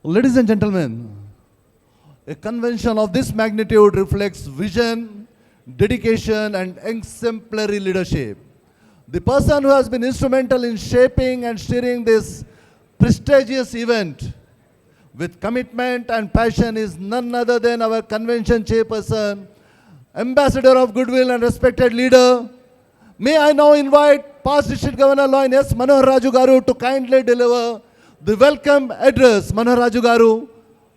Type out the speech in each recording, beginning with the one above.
Ladies and gentlemen, a convention of this magnitude reflects vision, dedication, and exemplary leadership. The person who has been instrumental in shaping and steering this prestigious event with commitment and passion is none other than our convention chairperson, ambassador of goodwill and respected leader. May I now invite past District Governor Loin S. Manohar Raju Garu to kindly deliver the welcome address. Manohar Raju Garu,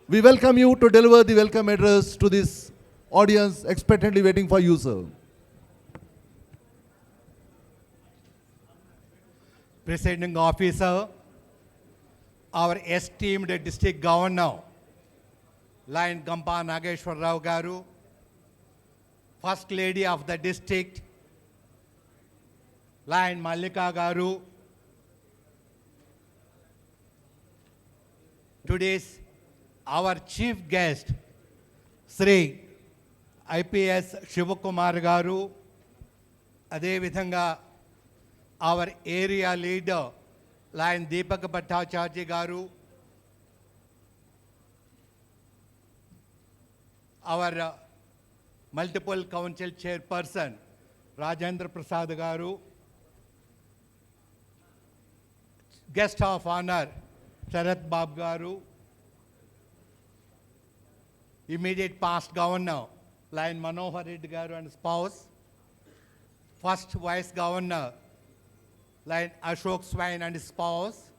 we welcome you to deliver the welcome address to this audience expectantly waiting for you, sir. Presiding officer, our esteemed district governor, Lion Gampa Nageshwar Rao Garu, First Lady of the district, Lion Mallika Garu, today's our chief guest, Sri IPS Shivakumar Garu, Ade Vidhanga, our area leader, Lion Deepak Bhattacharya Garu, our multiple council chairperson, Rajendra Prasad Garu, guest of honor, Sharath Bab Garu, immediate past governor, Lion Manohar Reddy Garu and spouse, first vice governor, Lion Ashok Swain and spouse,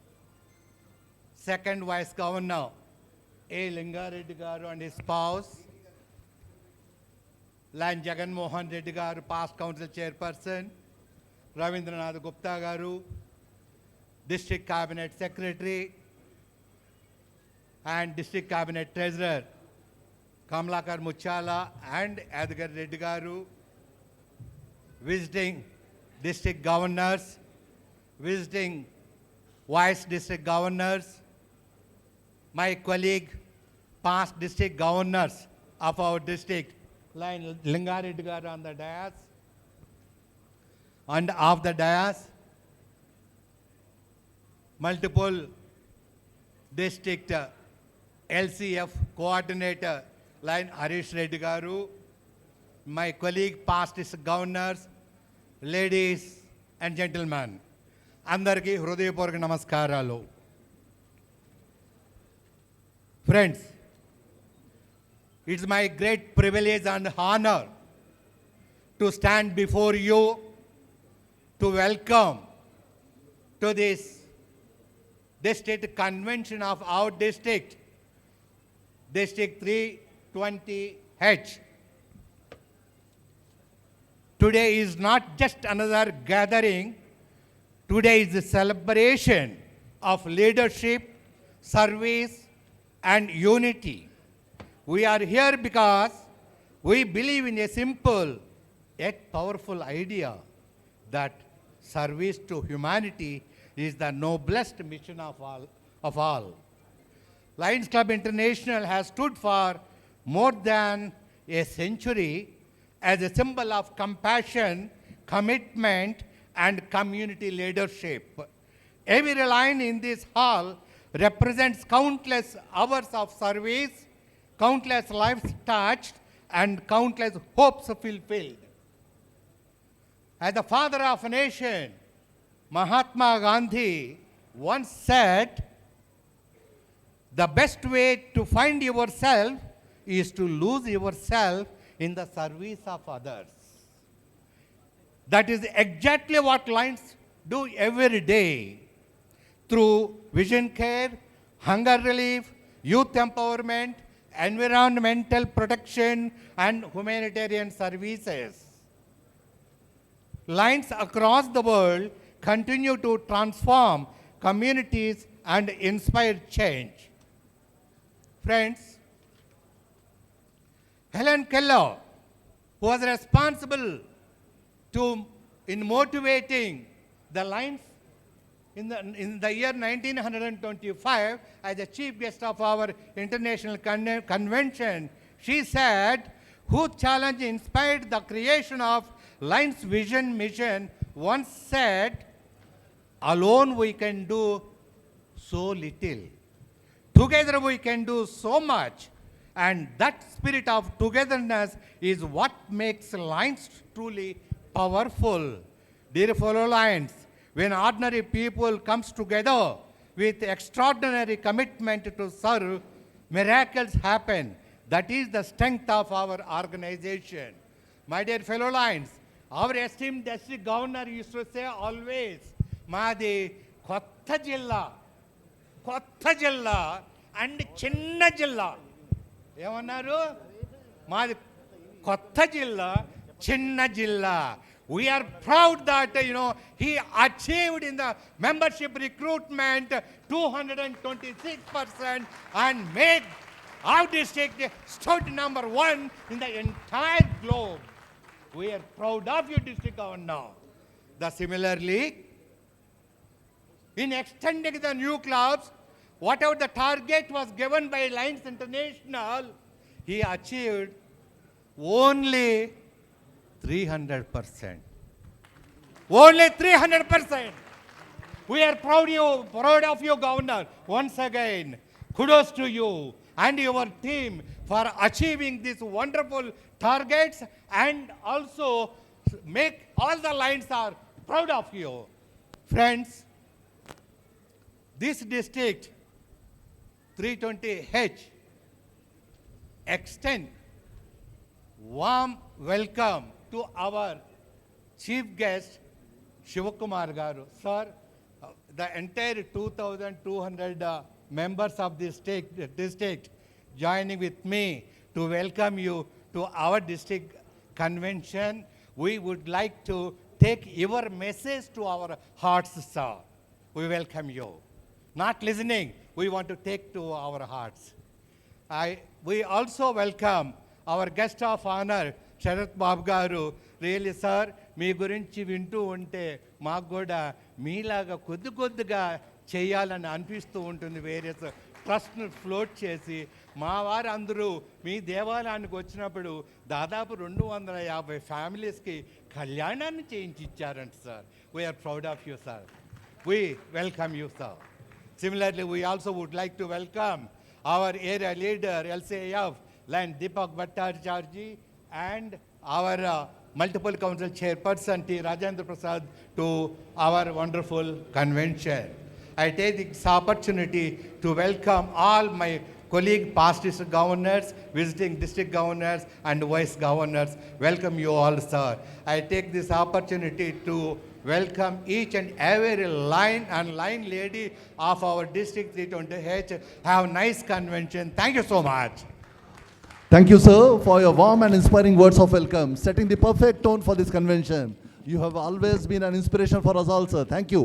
second vice governor, A. Linga Reddy Garu and his spouse, Lion Jagan Mohan Reddy Garu, past council chairperson, Ravindranath Gupta Garu, district cabinet secretary and district cabinet treasurer, Kamlakar Muchala and Adgar Reddy Garu, visiting district governors, visiting vice district governors, my colleague, past district governors of our district, Lion Linga Reddy Garu on the dais, and off the dais, multiple district LCF coordinator, Lion Harish Reddy Garu, my colleague, past district governors, ladies and gentlemen, అందరికీ హృదయపూర్వక నమస్కారాలు. Friends, it's my great privilege and honor to stand before you to welcome to this district convention of our district, District 320H. Today is not just another gathering. Today is a celebration of leadership, service, and unity. We are here because we believe in a simple yet powerful idea that service to humanity is the noblest mission of all. Lions Club International has stood for more than a century as a symbol of compassion, commitment, and community leadership. Every line in this hall represents countless hours of service, countless lives touched, and countless hopes fulfilled. As the father of a nation, Mahatma Gandhi once said, the best way to find yourself is to lose yourself in the service of others. That is exactly what Lions do every day through vision care, hunger relief, youth empowerment, environmental protection, and humanitarian services. Lions across the world continue to transform communities and inspire change. Friends, Helen Keller, who was responsible in motivating the Lions in the year 1925 as the chief guest of our international convention, she said, whose challenge inspired the creation of Lions Vision Mission, once said, alone we can do so little. Together we can do so much. And that spirit of togetherness is what makes Lions truly powerful. Dear fellow Lions, when ordinary people comes together with extraordinary commitment to serve, miracles happen. That is the strength of our organization. My dear fellow Lions, our esteemed district governor used to say always, మాది కొత్త జిల్లా and చిన్న జిల్లా. ఏమన్నారు? మాది కొత్త జిల్లా, చిన్న జిల్లా. We are proud that, he achieved in the membership recruitment 226% and made our district state number 1 in the entire globe. We are proud of you, district governor. Similarly, in extending the new clubs, whatever the target was given by Lions International, he achieved only 300%. Only 300%. We are proud of you, Governor. Once again, kudos to you and your team for achieving these wonderful targets, and also make all the Lions are proud of you. Friends, this district 320H extend warm welcome to our chief guest Shivakumar Garu. Sir, the entire 2,200 members of this district joining with me to welcome you to our district convention. We would like to take your message to our hearts, sir. We welcome you. Not listening, we want to take to our hearts. We also welcome our guest of honor, Sharath Babu Garu. Really, sir, మీ గురించి వింటూ ఉంటే మాకు కూడా మీలాగా కొద్దిగా చేయాలని అనిపిస్తూ ఉంటుంది. వేరియస్ ట్రస్ట్ను ఫ్లోట్ చేసి మా వారు అందరూ మీ దేవాలయానికి వచ్చినప్పుడు దాదాపు 250 ఫ్యామిలీస్కి కళ్యాణాన్ని చేయించి ఇచ్చారంట sir. We are proud of you sir. We welcome you, sir. Similarly, we also would like to welcome our area leader, LCAF, Land Deepak Bhattacharya, and our multiple council chairperson, T. Rajendra Prasad, to our wonderful convention. I take this opportunity to welcome all my colleague past district governors, visiting district governors, and vice governors. Welcome you all, sir. I take this opportunity to welcome each and every line and line lady of our district 320H. Have a nice convention. Thank you so much. Thank you, sir, for your warm and inspiring words of welcome, setting the perfect tone for this convention. You have always been an inspiration for us all, sir. Thank you.